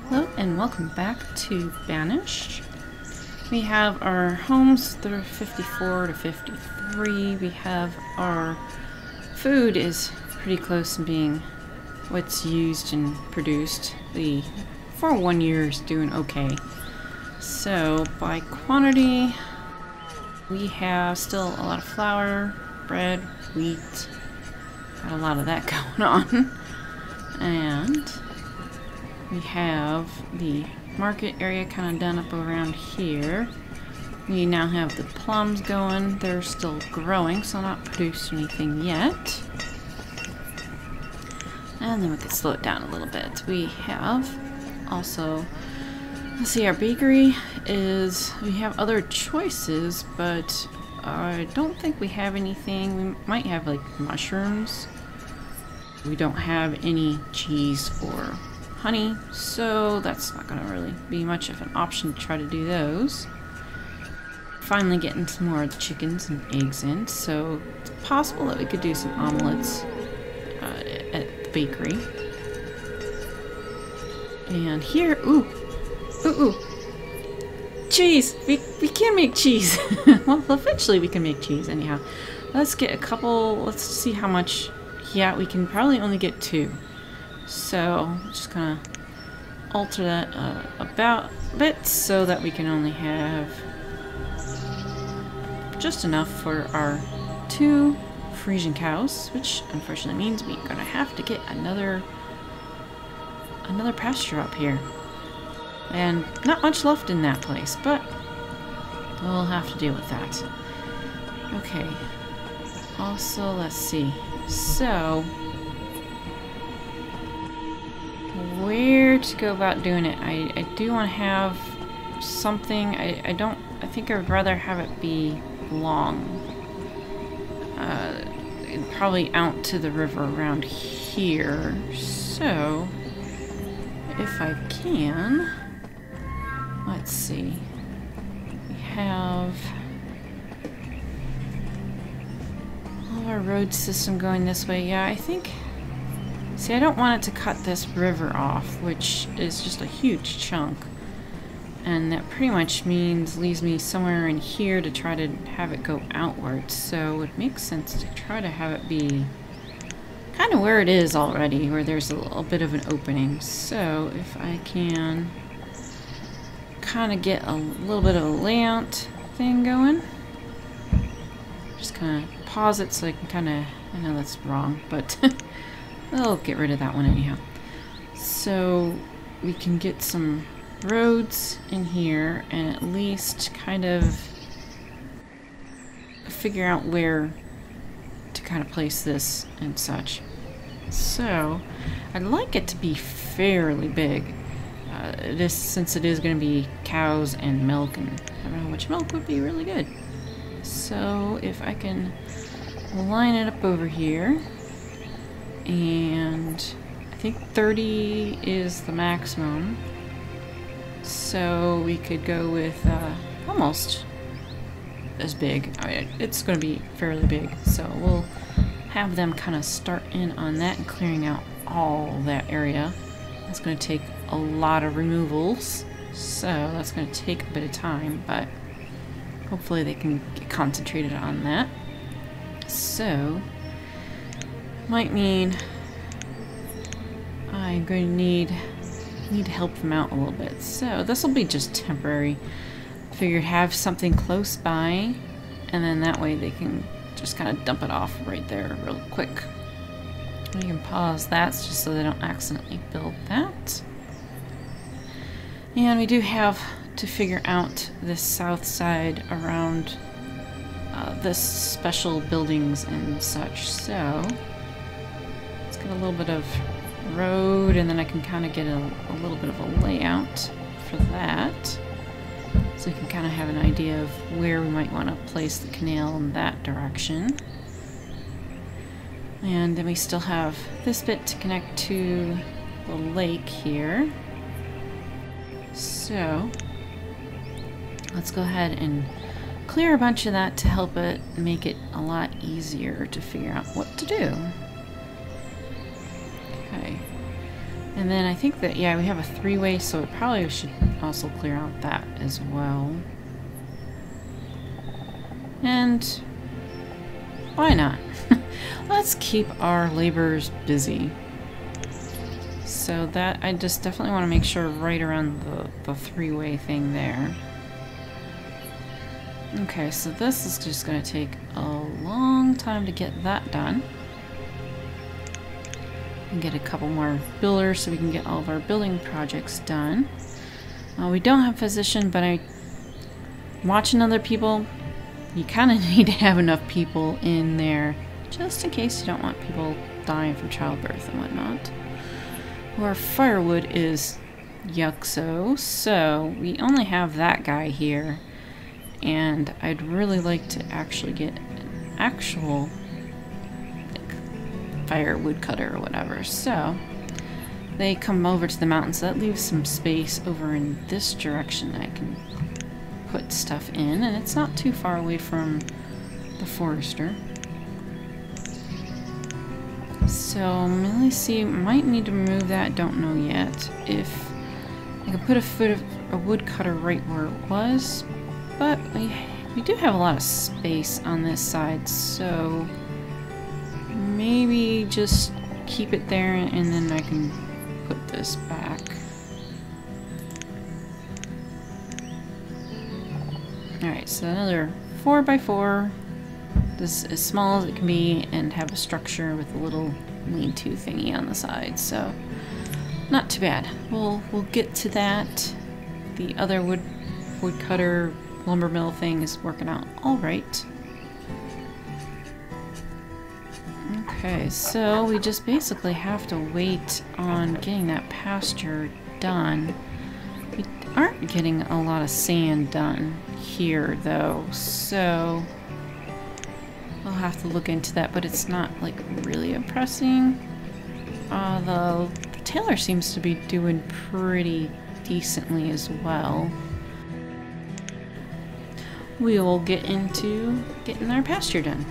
Hello and welcome back to Banished. We have our homes that are 54 to 53. We have our food is pretty close to being what's used and produced. The 401 year is doing okay. So by quantity, we have still a lot of flour, bread, wheat. Got a lot of that going on. And we have the market area kind of done up around here. We now have the plums going. They're still growing, so not produced anything yet. And then we could slow it down a little bit. We have also, let's see, our bakery is, we have other choices, but I don't think we have anything. We might have like mushrooms. We don't have any cheese or honey, so that's not going to really be much of an option to try to do those. Finally getting some more of the chickens and eggs in, so it's possible that we could do some omelets at the bakery. And here, ooh, cheese! We can make cheese! Well, eventually we can make cheese anyhow. Let's get a couple, let's see how much. Yeah, we can probably only get 2. So, just kind of alter that about a bit so that we can only have just enough for our 2 Frisian cows, which unfortunately means we're gonna have to get another pasture up here. And not much left in that place, but we'll have to deal with that. Okay. Also, let's see. So, where to go about doing it? I do want to have something. I think I would rather have it be long. Probably out to the river around here. So, if I can, let's see. We have our road system going this way. Yeah, I think, see, I don't want it to cut this river off, which is just a huge chunk, and that pretty much leaves me somewhere in here to try to have it go outwards. So it makes sense to try to have it be kind of where it is already, where there's a little bit of an opening. So if I can kind of get a little bit of a layout thing going, just kind of pause it so I can kind of, I know that's wrong, but we'll get rid of that one anyhow. So we can get some roads in here and at least kind of figure out where to kind of place this and such. So I'd like it to be fairly big. Since it is going to be cows and milk, and I don't know which milk would be really good. So if I can line it up over here, and I think 30 is the maximum, so we could go with almost as big. I mean, it's going to be fairly big, so we'll have them kind of start in on that and clearing out all that area. That's going to take a lot of removals, so that's going to take a bit of time, but hopefully they can get concentrated on that. So, might mean I'm going to need to help them out a little bit. So this will be just temporary. Figured have something close by, and then that way they can just kind of dump it off right there real quick. You can pause that just so they don't accidentally build that. And we do have to figure out this south side around this special buildings and such. So let's get a little bit of road, and then I can kind of get a little bit of a layout for that, so we can kind of have an idea of where we might want to place the canal in that direction. And then we still have this bit to connect to the lake here. So let's go ahead and clear a bunch of that to help it make it a lot easier to figure out what to do. Okay. And then I think that, yeah, we have a three-way, so it probably should also clear out that as well. And why not? Let's keep our laborers busy. So that, I just definitely want to make sure right around the three-way thing there. Okay, so this is just going to take a long time to get that done. And get a couple more builders so we can get all of our building projects done. We don't have physician, but I'm watching other people. You kind of need to have enough people in there just in case you don't want people dying from childbirth and whatnot. Our firewood is yuxo, so we only have that guy here. And I'd really like to actually get an actual firewood cutter or whatever. So they come over to the mountains. So that leaves some space over in this direction I can put stuff in, and it's not too far away from the forester. So let's see, might need to remove that, don't know yet. If I can put a wood cutter right where it was, but we do have a lot of space on this side, so maybe just keep it there and then I can put this back. Alright, so another 4x4. This is as small as it can be and have a structure with a little lean-to thingy on the side, so not too bad. We'll get to that. The other wood cutter lumber mill thing is working out alright. Okay, so we just basically have to wait on getting that pasture done. We aren't getting a lot of sand done here though, so I'll have to look into that, but it's not like really impressing. The tailor seems to be doing pretty decently as well. We will get into getting our pasture done.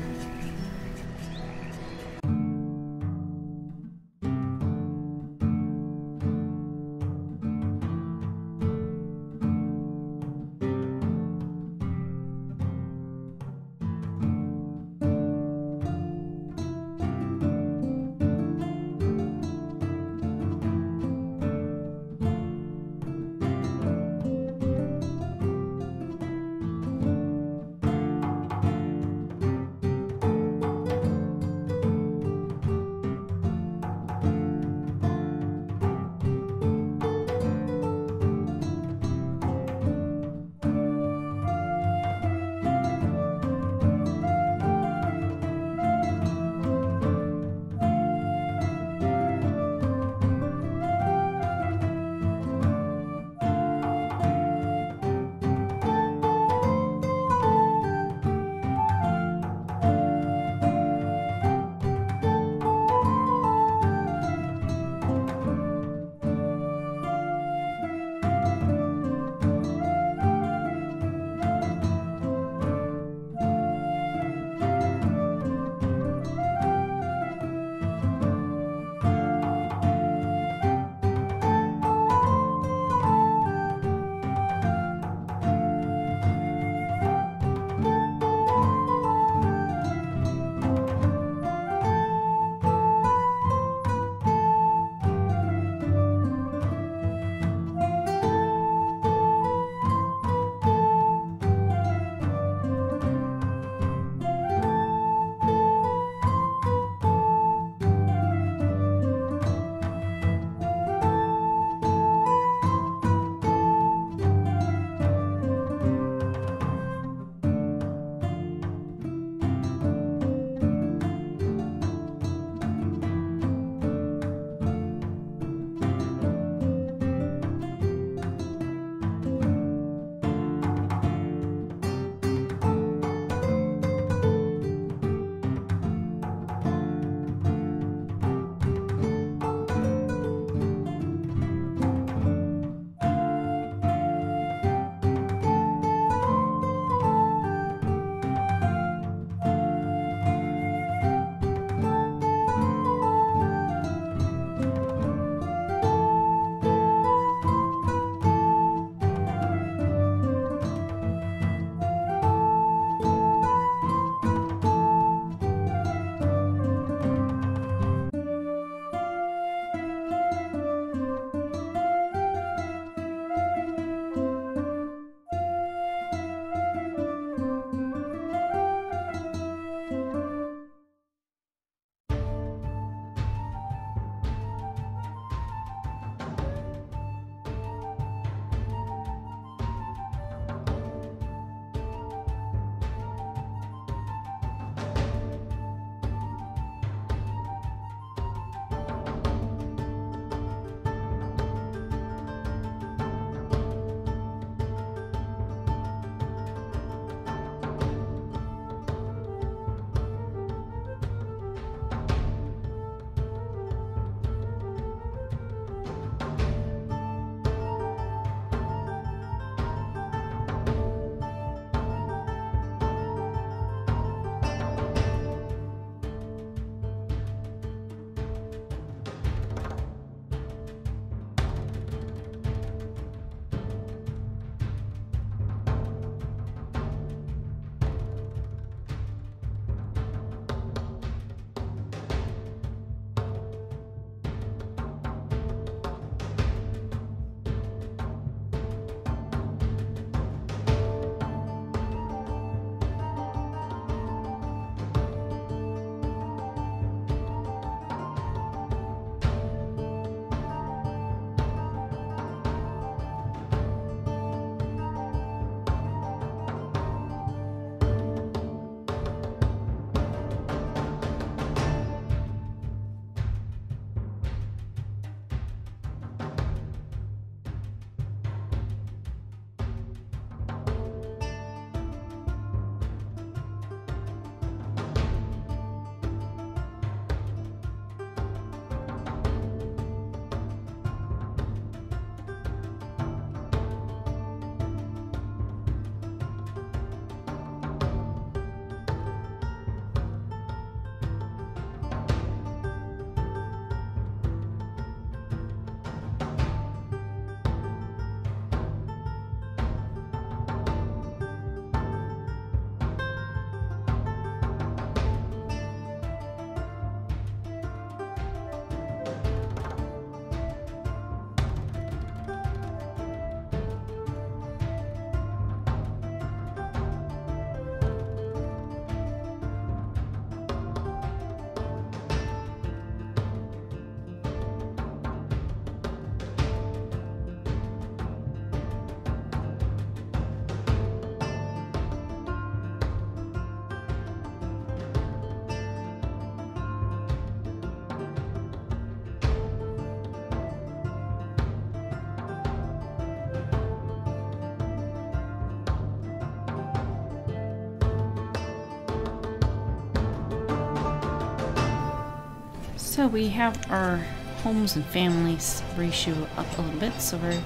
So we have our homes and families ratio up a little bit, so we're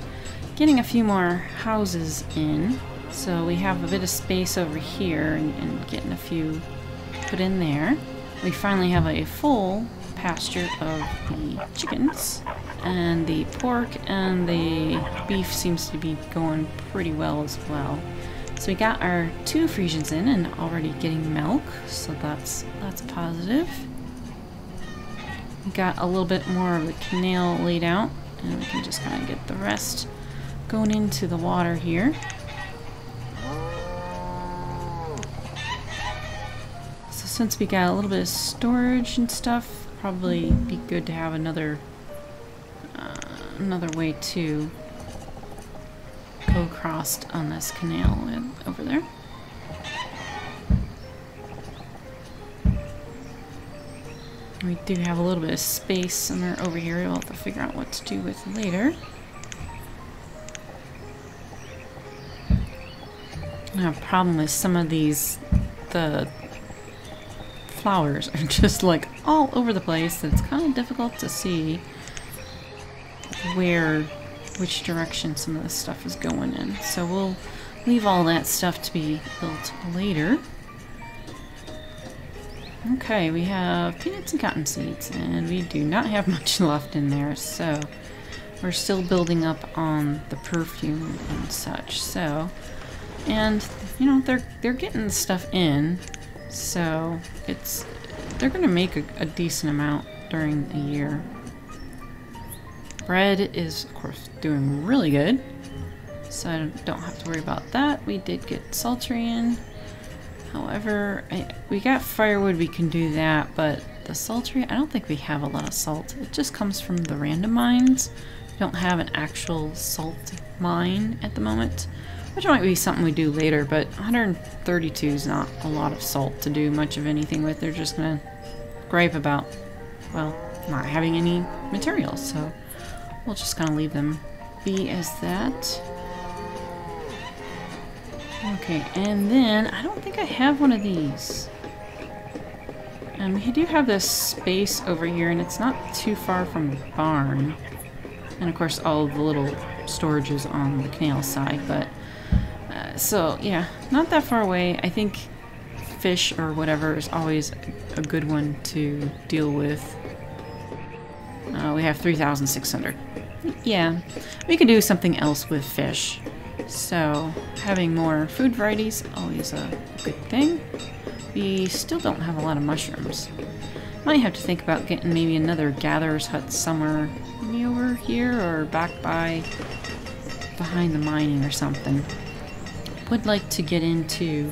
getting a few more houses in. So we have a bit of space over here and getting a few put in there. We finally have a full pasture of the chickens, and the pork and the beef seems to be going pretty well as well. So we got our 2 Frisians in and already getting milk, so that's positive. We got a little bit more of the canal laid out, and we can just kind of get the rest going into the water here. So since we got a little bit of storage and stuff, probably be good to have another way to go across on this canal over there. We do have a little bit of space somewhere over here we'll have to figure out what to do with later. I have a problem with some of these, the flowers are just like all over the place. It's kind of difficult to see which direction some of this stuff is going in. So we'll leave all that stuff to be built later. Okay, we have peanuts and cotton seeds, and we do not have much left in there, so we're still building up on the perfume and such. So, and you know, they're getting the stuff in, so they're gonna make a decent amount during the year. Bread is, of course, doing really good, so I don't have to worry about that. We did get sultry in. However, we got firewood, we can do that, but the sultry, I don't think we have a lot of salt. It just comes from the random mines. We don't have an actual salt mine at the moment, which might be something we do later, but 132 is not a lot of salt to do much of anything with. They're just gonna gripe about, well, not having any materials, so we'll just kind of leave them be as that. Okay, and then I don't think I have one of these. We do have this space over here, and it's not too far from the barn. And of course, all the little storages on the canal side, but so yeah, not that far away. I think fish or whatever is always a good one to deal with. We have 3,600. Yeah, we could do something else with fish. So having more food varieties, always a good thing. We still don't have a lot of mushrooms. Might have to think about getting maybe another gatherer's hut somewhere, maybe over here or back behind the mining or something. Would like to get into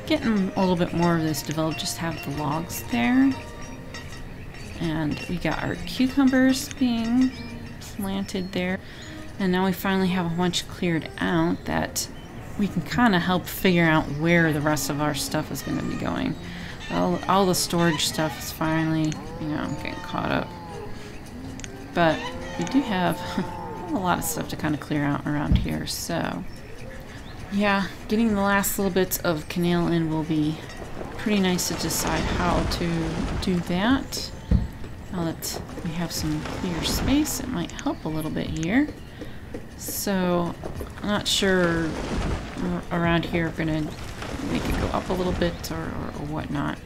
getting a little bit more of this developed, just have the logs there. And we got our cucumbers being planted there. And now we finally have a bunch cleared out that we can kind of help figure out where the rest of our stuff is going to be going. All the storage stuff is finally, you know, getting caught up. But we do have a lot of stuff to kind of clear out around here, so yeah, getting the last little bits of canal in will be pretty nice to decide how to do that. Now that we have some clear space, it might help a little bit here. So, I'm not sure around here if we're going to make it go up a little bit or whatnot.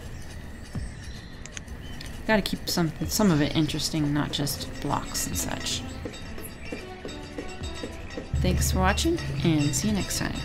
Gotta keep some of it interesting, not just blocks and such. Thanks for watching, and see you next time.